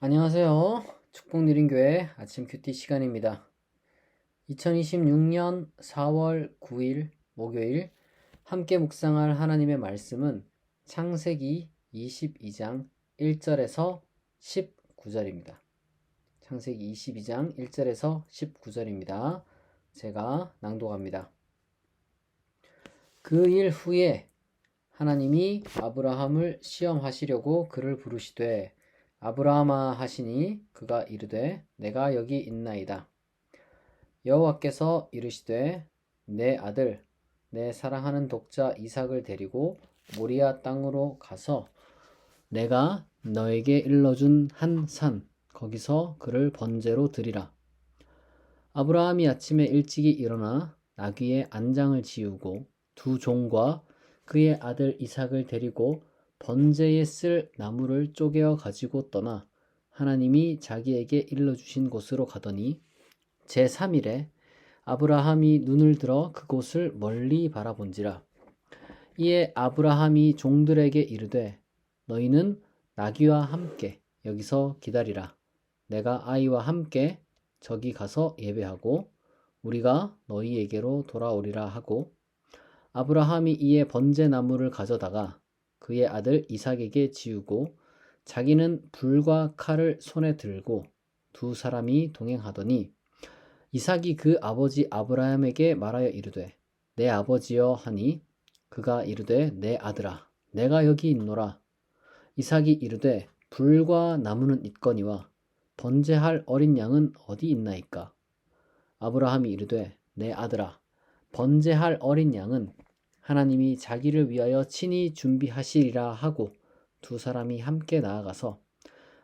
안녕하세요. 축복누린교회 아침 큐티 시간입니다. 2026년 4월 9일 목요일 함께 묵상할 하나님의 말씀은 창세기 22장 1절에서 19절입니다. 창세기 22장 1절에서 19절입니다. 제가 낭독합니다. 그 일 후에 하나님이 아브라함을 시험하시려고 그를 부르시되 아브라함아 하시니 그가 이르되 내가 여기 있나이다. 여호와께서 이르시되 내 아들 내 사랑하는 독자 이삭을 데리고 모리아 땅으로 가서 내가 너에게 일러준 한 산 거기서 그를 번제로 드리라. 아브라함이 아침에 일찍이 일어나 나귀의 안장을 지우고 두 종과 그의 아들 이삭을 데리고 번제에 쓸 나무를 쪼개어 가지고 떠나 하나님이 자기에게 일러주신 곳으로 가더니 제3일에 아브라함이 눈을 들어 그곳을 멀리 바라본지라. 이에 아브라함이 종들에게 이르되 너희는 나귀와 함께 여기서 기다리라. 내가 아이와 함께 저기 가서 예배하고 우리가 너희에게로 돌아오리라 하고 아브라함이 이에 번제 나무를 가져다가 그의 아들 이삭에게 지우고 자기는 불과 칼을 손에 들고 두 사람이 동행하더니 이삭이 그 아버지 아브라함에게 말하여 이르되 내 아버지여 하니 그가 이르되 내 아들아 내가 여기 있노라. 이삭이 이르되 불과 나무는 있거니와 번제할 어린 양은 어디 있나이까. 아브라함이 이르되 내 아들아 번제할 어린 양은 하나님이 자기를 위하여 친히 준비하시리라 하고 두 사람이 함께 나아가서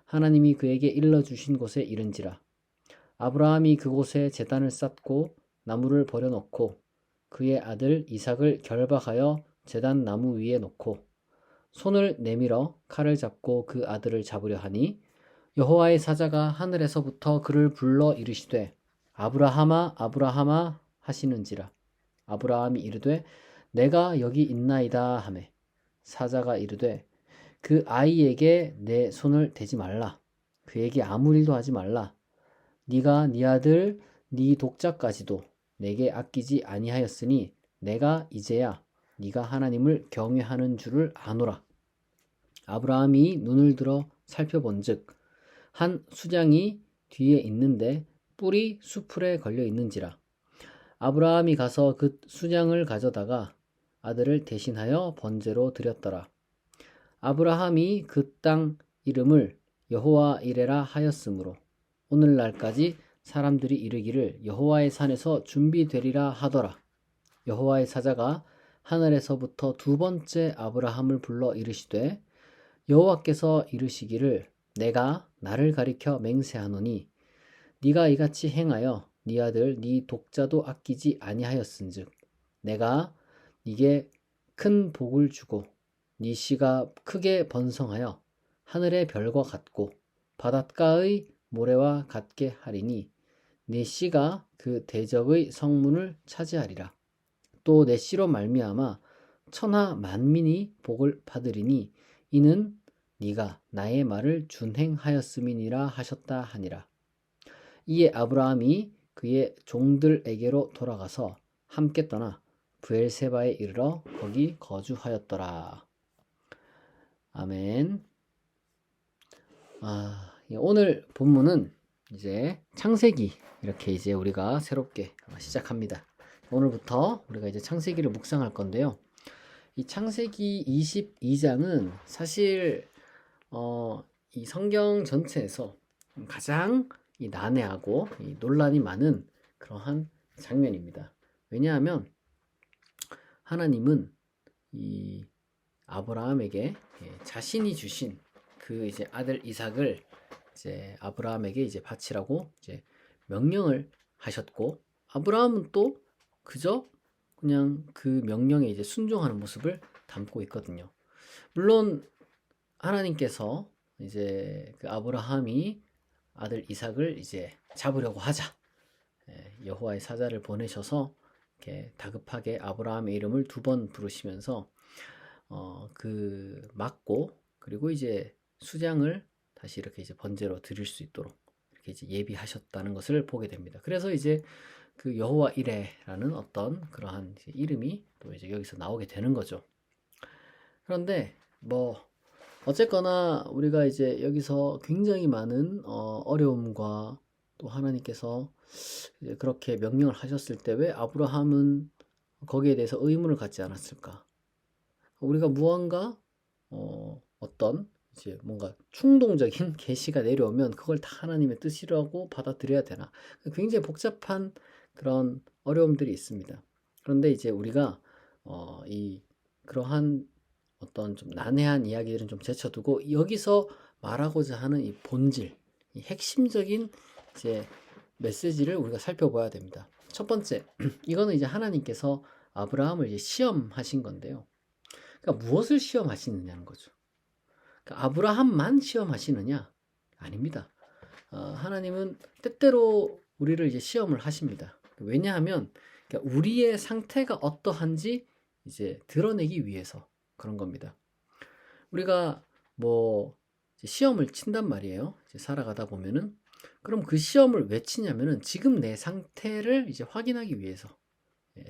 하나님이 그에게 일러주신 곳에 이른지라. 아브라함이 그곳에 제단을 쌓고 나무를 버려놓고 그의 아들 이삭을 결박하여 제단 나무 위에 놓고 손을 내밀어 칼을 잡고 그 아들을 잡으려 하니 여호와의 사자가 하늘에서부터 그를 불러 이르시되 아브라함아 아브라함아 하시는지라. 아브라함이 이르되 내가 여기 있나이다 하매 사자가 이르되 그 아이에게 내 손을 대지 말라. 그에게 아무 일도 하지 말라. 네가 네 아들 네 독자까지도 내게 아끼지 아니하였으니 내가 이제야 네가 하나님을 경외하는 줄을 아노라. 아브라함이 눈을 들어 살펴본즉 한 수장이 뒤에 있는데 뿔이 수풀에 걸려 있는지라. 아브라함이 가서 그 수장을 가져다가 아들을 대신하여 번제로 드렸더라. 아브라함이 그 땅 이름을 여호와 이레라 하였으므로 오늘날까지 사람들이 이르기를 여호와의 산에서 준비되리라 하더라. 여호와의 사자가 하늘에서부터 두 번째 아브라함을 불러 이르시되 여호와께서 이르시기를 내가 나를 가리켜 맹세하노니 네가 이같이 행하여 네 아들 네 독자도 아끼지 아니하였은즉 내가 네게 큰 복을 주고 네 씨가 크게 번성하여 하늘의 별과 같고 바닷가의 모래와 같게 하리니 네 씨가 그 대적의 성문을 차지하리라. 또 내 씨로 말미암아 천하 만민이 복을 받으리니 이는 네가 나의 말을 준행하였음이니라 하셨다 하니라. 이에 아브라함이 그의 종들에게로 돌아가서 함께 떠나 브엘세바에 이르러 거기 거주하였더라. 아멘. 오늘 본문은 이제 창세기 이렇게 이제 우리가 새롭게 시작합니다. 오늘부터 우리가 이제 창세기를 묵상할 건데요. 이 창세기 22장은 사실 이 성경 전체에서 가장 이 난해하고 이 논란이 많은 그러한 장면입니다. 왜냐하면 하나님은 이 아브라함에게 자신이 주신 그 이제 아들 이삭을 이제 아브라함에게 이제 바치라고 이제 명령을 하셨고 아브라함은 또 그저 그냥 그 명령에 이제 순종하는 모습을 담고 있거든요. 물론 하나님께서 이제 그 아브라함이 아들 이삭을 이제 잡으려고 하자 여호와의 사자를 보내셔서 이렇게 다급하게 아브라함의 이름을 두 번 부르시면서 그 막고 그리고 이제 수장을 다시 이렇게 이제 번제로 드릴 수 있도록 이렇게 이제 예비하셨다는 것을 보게 됩니다. 그래서 이제 그 여호와 이레라는 어떤 그러한 이제 이름이 또 이제 여기서 나오게 되는 거죠. 그런데 뭐 어쨌거나 우리가 이제 여기서 굉장히 많은 어려움과 또 하나님께서 이제 그렇게 명령을 하셨을 때 왜 아브라함은 거기에 대해서 의문을 갖지 않았을까? 우리가 무언가 어떤 이제 뭔가 충동적인 계시가 내려오면 그걸 다 하나님의 뜻이라고 받아들여야 되나? 굉장히 복잡한 그런 어려움들이 있습니다. 그런데 이제 우리가 이 그러한 어떤 좀 난해한 이야기들은 좀 제쳐두고 여기서 말하고자 하는 이 본질, 이 핵심적인 이제 메시지를 우리가 살펴봐야 됩니다. 첫 번째, 이거는 이제 하나님께서 아브라함을 이제 시험하신 건데요. 그러니까 무엇을 시험하시느냐는 거죠. 그러니까 아브라함만 시험하시느냐? 아닙니다. 하나님은 때때로 우리를 이제 시험을 하십니다. 왜냐하면 그러니까 우리의 상태가 어떠한지 이제 드러내기 위해서 그런 겁니다. 우리가 뭐 시험을 친단 말이에요. 이제 살아가다 보면은 그럼 그 시험을 왜 치냐면은 지금 내 상태를 이제 확인하기 위해서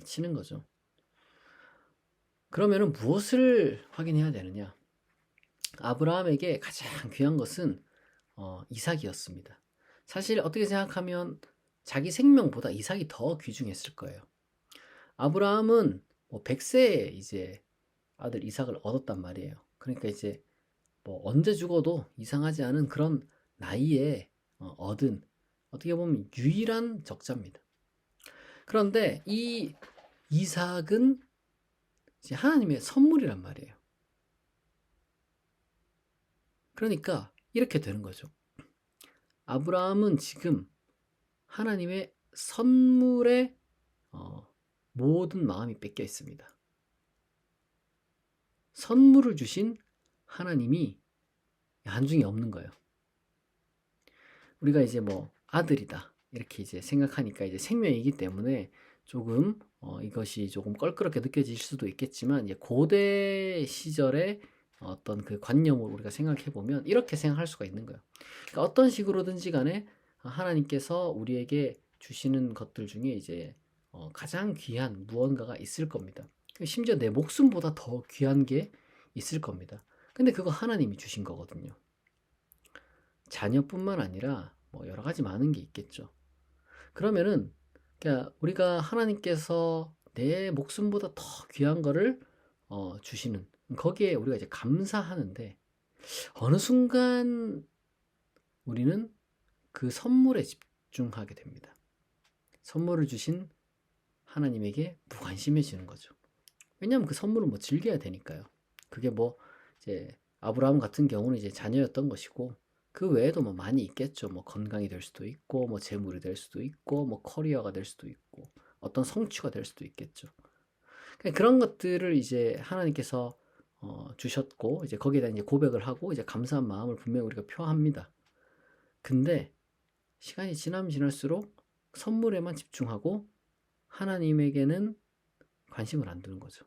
치는 거죠. 그러면은 무엇을 확인해야 되느냐? 아브라함에게 가장 귀한 것은 이삭이었습니다. 사실 어떻게 생각하면 자기 생명보다 이삭이 더 귀중했을 거예요. 아브라함은 뭐 100세에 이제 아들 이삭을 얻었단 말이에요. 그러니까 이제 뭐 언제 죽어도 이상하지 않은 그런 나이에 얻은 어떻게 보면 유일한 적자입니다. 그런데 이 이삭은 이제 하나님의 선물이란 말이에요. 그러니까 이렇게 되는 거죠. 아브라함은 지금 하나님의 선물에 모든 마음이 뺏겨 있습니다. 선물을 주신 하나님이 한중이 없는 거예요. 우리가 이제 뭐 아들이다 이렇게 이제 생각하니까 이제 생명이기 때문에 조금 이것이 조금 껄끄럽게 느껴질 수도 있겠지만 이제 고대 시절의 어떤 그 관념을 우리가 생각해 보면 이렇게 생각할 수가 있는 거예요. 그러니까 어떤 식으로든지 간에 하나님께서 우리에게 주시는 것들 중에 이제 가장 귀한 무언가가 있을 겁니다. 심지어 내 목숨보다 더 귀한 게 있을 겁니다. 근데 그거 하나님이 주신 거거든요. 자녀뿐만 아니라 뭐 여러 가지 많은 게 있겠죠. 그러면은 그러니까 우리가 하나님께서 내 목숨보다 더 귀한 거를 주시는 거기에 우리가 이제 감사하는데 어느 순간 우리는 그 선물에 집중하게 됩니다. 선물을 주신 하나님에게 무관심해지는 거죠. 왜냐하면 그 선물은 뭐 즐겨야 되니까요. 그게 뭐 이제 아브라함 같은 경우는 이제 자녀였던 것이고 그 외에도 뭐 많이 있겠죠. 뭐 건강이 될 수도 있고 뭐 재물이 될 수도 있고 뭐 커리어가 될 수도 있고 어떤 성취가 될 수도 있겠죠. 그런 것들을 이제 하나님께서 주셨고 이제 거기에 대한 이제 고백을 하고 이제 감사한 마음을 분명히 우리가 표합니다. 근데 시간이 지나면 지날수록 선물에만 집중하고 하나님에게는 관심을 안 두는 거죠.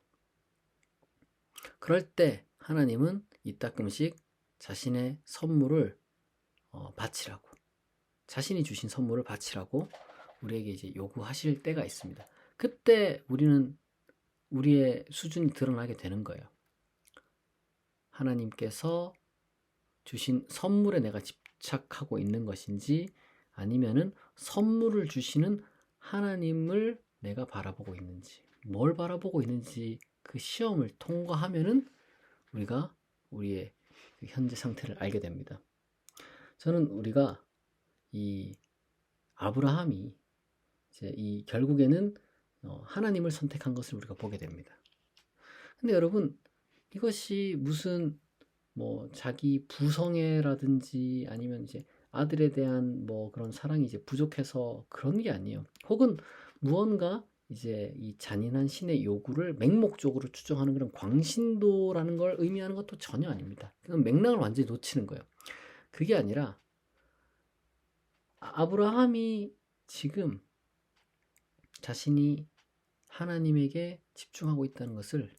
그럴 때 하나님은 이따금씩 자신의 선물을 바치라고, 자신이 주신 선물을 바치라고 우리에게 이제 요구하실 때가 있습니다. 그때 우리는 우리의 수준이 드러나게 되는 거예요. 하나님께서 주신 선물에 내가 집착하고 있는 것인지 아니면은 선물을 주시는 하나님을 내가 바라보고 있는지, 뭘 바라보고 있는지 그 시험을 통과하면은 우리가 우리의 현재 상태를 알게 됩니다. 저는 우리가 이 아브라함이 이제 이 결국에는 하나님을 선택한 것을 우리가 보게 됩니다. 근데 여러분 이것이 무슨 뭐 자기 부성애라든지 아니면 이제 아들에 대한 뭐 그런 사랑이 이제 부족해서 그런 게 아니에요. 혹은 무언가 이제 이 잔인한 신의 요구를 맹목적으로 추정하는 그런 광신도라는 걸 의미하는 것도 전혀 아닙니다. 그건 맥락을 완전히 놓치는 거예요. 그게 아니라 아브라함이 지금 자신이 하나님에게 집중하고 있다는 것을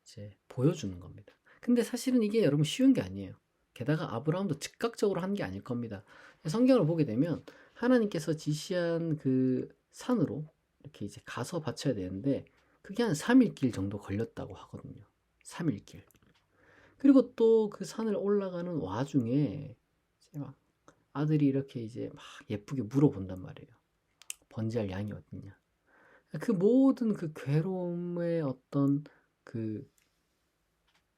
이제 보여주는 겁니다. 근데 사실은 이게 여러분 쉬운 게 아니에요. 게다가 아브라함도 즉각적으로 한 게 아닐 겁니다. 성경을 보게 되면 하나님께서 지시한 그 산으로 이렇게 이제 가서 바쳐야 되는데 그게 한 3일 길 정도 걸렸다고 하거든요. 3일 길. 그리고 또 그 산을 올라가는 와중에 이제 막 아들이 이렇게 이제 막 예쁘게 물어본단 말이에요. 번제할 양이 어딨냐. 그 모든 그 괴로움의 어떤 그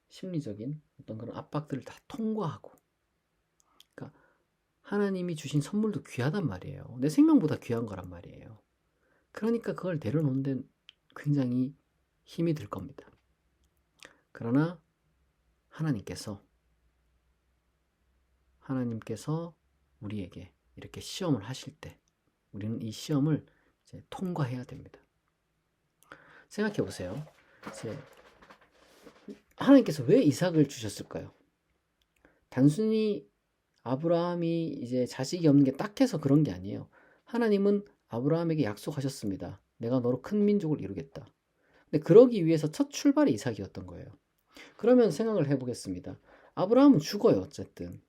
심리적인 어떤 그런 압박들을 다 통과하고, 그러니까 하나님이 주신 선물도 귀하단 말이에요. 내 생명보다 귀한 거란 말이에요. 그러니까 그걸 내려놓는 데는 굉장히 힘이 들 겁니다. 그러나 하나님께서 우리에게 이렇게 시험을 하실 때 우리는 이 시험을 이제 통과해야 됩니다. 생각해 보세요. 이제 하나님께서 왜 이삭을 주셨을까요? 단순히 아브라함이 이제 자식이 없는 게 딱해서 그런 게 아니에요. 하나님은 아브라함에게 약속하셨습니다. 내가 너로 큰 민족을 이루겠다. 근데 그러기 위해서 첫 출발이 이삭이었던 거예요. 그러면 생각을 해보겠습니다. 아브라함은 죽어요, 어쨌든.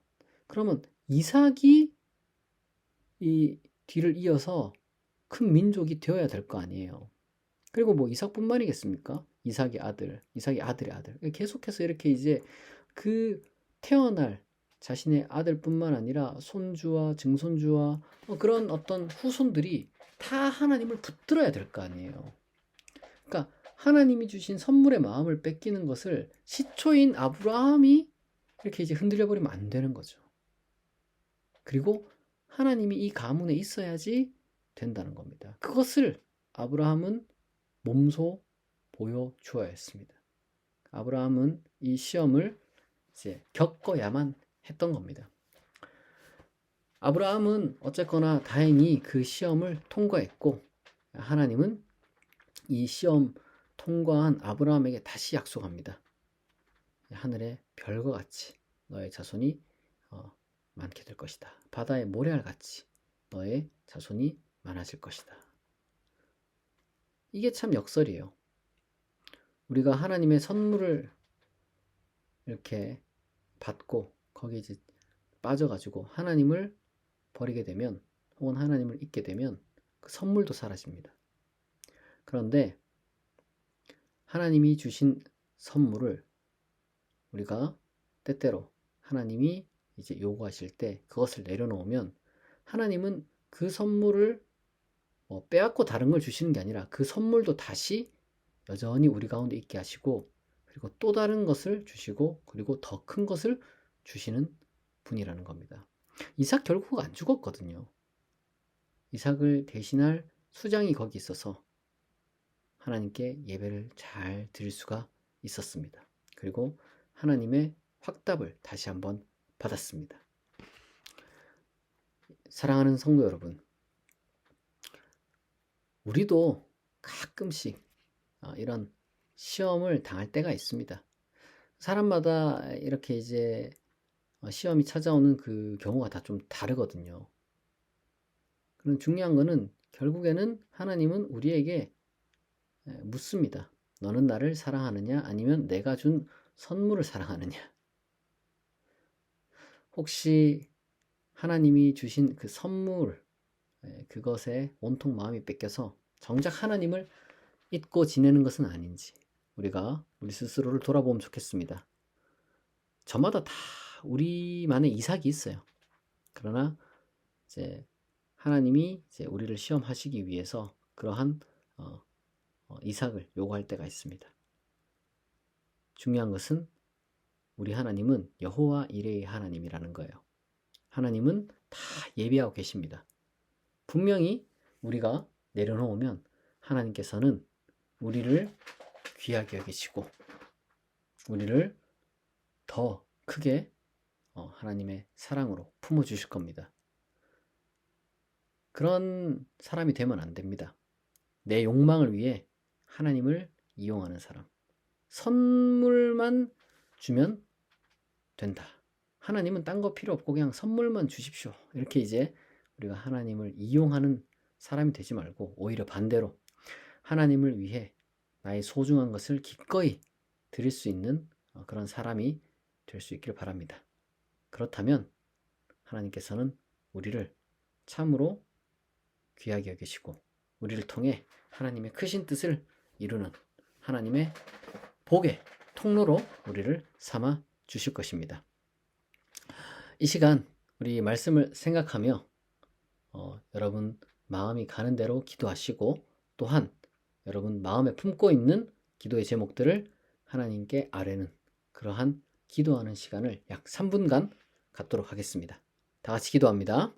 그러면 이삭이 이 뒤를 이어서 큰 민족이 되어야 될 거 아니에요. 그리고 뭐 이삭뿐만이겠습니까? 이삭의 아들의 아들. 계속해서 이렇게 이제 그 태어날 자신의 아들뿐만 아니라 손주와 증손주와 그런 어떤 후손들이 다 하나님을 붙들어야 될 거 아니에요. 그러니까 하나님이 주신 선물의 마음을 뺏기는 것을 시초인 아브라함이 이렇게 이제 흔들려 버리면 안 되는 거죠. 그리고 하나님이 이 가문에 있어야지 된다는 겁니다. 그것을 아브라함은 몸소 보여주어야 했습니다. 아브라함은 이 시험을 이제 겪어야만 했던 겁니다. 아브라함은 어쨌거나 다행히 그 시험을 통과했고, 하나님은 이 시험 통과한 아브라함에게 다시 약속합니다. 하늘의 별과 같이 너의 자손이 많게 될 것이다. 바다의 모래알 같이 너의 자손이 많아질 것이다. 이게 참 역설이에요. 우리가 하나님의 선물을 이렇게 받고 거기에 이제 빠져가지고 하나님을 버리게 되면, 혹은 하나님을 잊게 되면 그 선물도 사라집니다. 그런데 하나님이 주신 선물을 우리가 때때로 하나님이 이제 요구하실 때 그것을 내려놓으면 하나님은 그 선물을 빼앗고 다른 걸 주시는 게 아니라 그 선물도 다시 여전히 우리 가운데 있게 하시고, 그리고 또 다른 것을 주시고, 그리고 더 큰 것을 주시는 분이라는 겁니다. 이삭 결국 안 죽었거든요. 이삭을 대신할 수장이 거기 있어서 하나님께 예배를 잘 드릴 수가 있었습니다. 그리고 하나님의 확답을 다시 한번 받았습니다. 사랑하는 성도 여러분, 우리도 가끔씩 이런 시험을 당할 때가 있습니다. 사람마다 이렇게 이제 시험이 찾아오는 그 경우가 다 좀 다르거든요. 그런 중요한 거는 결국에는 하나님은 우리에게 묻습니다. 너는 나를 사랑하느냐? 아니면 내가 준 선물을 사랑하느냐? 혹시 하나님이 주신 그 선물, 그것에 온통 마음이 뺏겨서 정작 하나님을 잊고 지내는 것은 아닌지 우리가 우리 스스로를 돌아보면 좋겠습니다. 저마다 다 우리만의 이삭이 있어요. 그러나 이제 하나님이 이제 우리를 시험하시기 위해서 그러한 이삭을 요구할 때가 있습니다. 중요한 것은 우리 하나님은 여호와 이레의 하나님이라는 거예요. 하나님은 다 예비하고 계십니다. 분명히 우리가 내려놓으면 하나님께서는 우리를 귀하게 여기시고 우리를 더 크게 하나님의 사랑으로 품어주실 겁니다. 그런 사람이 되면 안 됩니다. 내 욕망을 위해 하나님을 이용하는 사람. 선물만 주면 된다. 하나님은 딴 거 필요 없고 그냥 선물만 주십시오. 이렇게 이제 우리가 하나님을 이용하는 사람이 되지 말고 오히려 반대로 하나님을 위해 나의 소중한 것을 기꺼이 드릴 수 있는 그런 사람이 될 수 있기를 바랍니다. 그렇다면 하나님께서는 우리를 참으로 귀하게 여기시고 우리를 통해 하나님의 크신 뜻을 이루는 하나님의 복의 통로로 우리를 삼아 주실 것입니다. 이 시간 우리 말씀을 생각하며 여러분 마음이 가는 대로 기도하시고 또한 여러분 마음에 품고 있는 기도의 제목들을 하나님께 아뢰는 그러한 기도하는 시간을 약 3분간 갖도록 하겠습니다. 다 같이 기도합니다.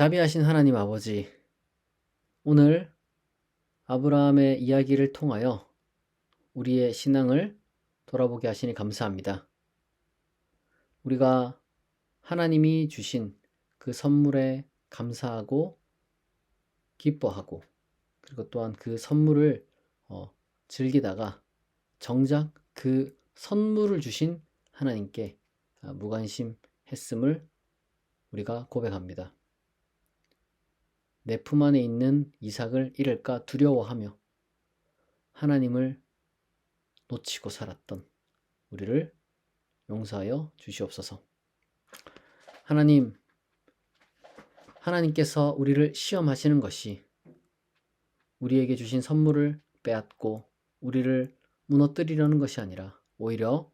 자비하신 하나님 아버지, 오늘 아브라함의 이야기를 통하여 우리의 신앙을 돌아보게 하시니 감사합니다. 우리가 하나님이 주신 그 선물에 감사하고 기뻐하고 그리고 또한 그 선물을 즐기다가 정작 그 선물을 주신 하나님께 무관심했음을 우리가 고백합니다. 내 품 안에 있는 이삭을 잃을까 두려워하며 하나님을 놓치고 살았던 우리를 용서하여 주시옵소서. 하나님께서 우리를 시험하시는 것이 우리에게 주신 선물을 빼앗고 우리를 무너뜨리려는 것이 아니라 오히려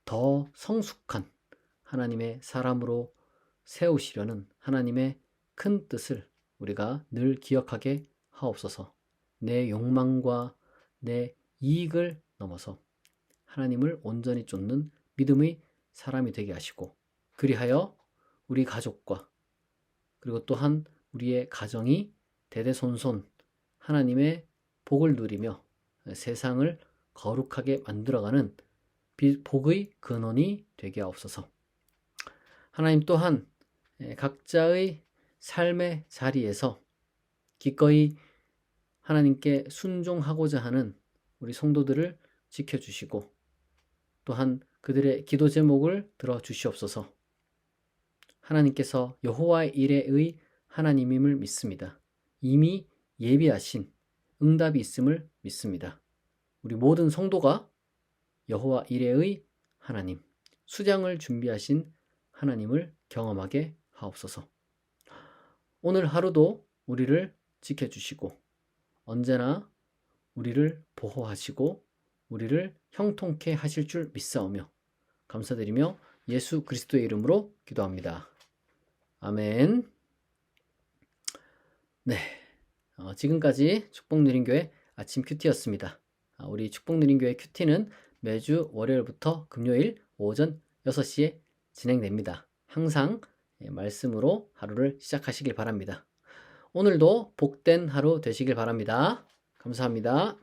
더 성숙한 하나님의 사람으로 세우시려는 하나님의 큰 뜻을 우리가 늘 기억하게 하옵소서. 내 욕망과 내 이익을 넘어서 하나님을 온전히 쫓는 믿음의 사람이 되게 하시고, 그리하여 우리 가족과 그리고 또한 우리의 가정이 대대손손 하나님의 복을 누리며 세상을 거룩하게 만들어가는 복의 근원이 되게 하옵소서. 하나님 또한 각자의 삶의 자리에서 기꺼이 하나님께 순종하고자 하는 우리 성도들을 지켜주시고 또한 그들의 기도 제목을 들어주시옵소서. 하나님께서 여호와의 이레의 하나님임을 믿습니다. 이미 예비하신 응답이 있음을 믿습니다. 우리 모든 성도가 여호와 이레의 하나님, 수장을 준비하신 하나님을 경험하게 하옵소서. 오늘 하루도 우리를 지켜주시고 언제나 우리를 보호하시고 우리를 형통케 하실 줄 믿사오며 감사드리며 예수 그리스도의 이름으로 기도합니다. 아멘. 네, 지금까지 축복누린교회 아침 큐티였습니다. 우리 축복누린교회 큐티는 매주 월요일부터 금요일 오전 6시에 진행됩니다. 항상 말씀으로 하루를 시작하시길 바랍니다. 오늘도 복된 하루 되시길 바랍니다. 감사합니다.